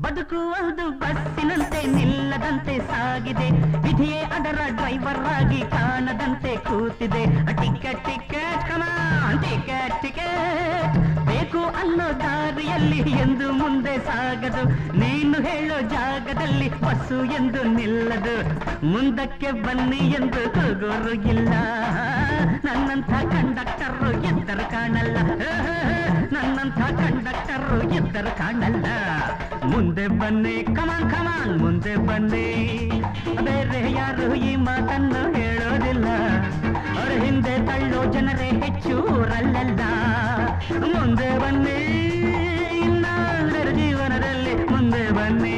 ಬದುಕು ಒಂದು ಬಸ್ಸಿನಂತೆ ನಿಲ್ಲದಂತೆ ಸಾಗಿದೆ, ವಿಧಿಯೇ ಅದರ ಡ್ರೈವರ್ ಆಗಿ ಕಾಣದಂತೆ ಕೂತಿದೆ. ಟಿಕೆಟ್ ಟಿಕೆಟ್ ಕಮಾನ್ ಟಿಕೆಟ್ ಟಿಕೆಟ್ ಬೇಕು ಅನ್ನೋ ದಾರಿಯಲ್ಲಿ ಎಂದು ಮುಂದೆ ಸಾಗದು, ನೀನು ಹೇಳೋ ಜಾಗದಲ್ಲಿ ಬಸ್ಸು ಎಂದು ನಿಲ್ಲದು. ಮುಂದಕ್ಕೆ ಬನ್ನಿ ಎಂದು ಕೂಗೋರು ಇಲ್ಲ, ನನ್ನಂಥ ಕಂಡಕ್ಟರು ಎದ್ದರು ಕಾಣಲ್ಲ, ನನ್ನಂಥ ಕಂಡಕ್ಟರು ಎದ್ದರು ಕಾಣಲ್ಲ. ಮುಂದೆ ಬನ್ನಿ ಕಮಾನ್ ಕಮಾನ್ ಮುಂದೆ ಬನ್ನಿ, ಬೇರೆ ಯಾರು ಈ ಮಾತನ್ನು ಹೇಳೋದಿಲ್ಲ, ಅವರ ಹಿಂದೆ ತಳ್ಳೋ ಜನರೇ ಹೆಚ್ಚು ಊರಲ್ಲ. ಮುಂದೆ ಬನ್ನಿ, ಇನ್ನಾದರೂ ಜೀವನದಲ್ಲಿ ಮುಂದೆ ಬನ್ನಿ.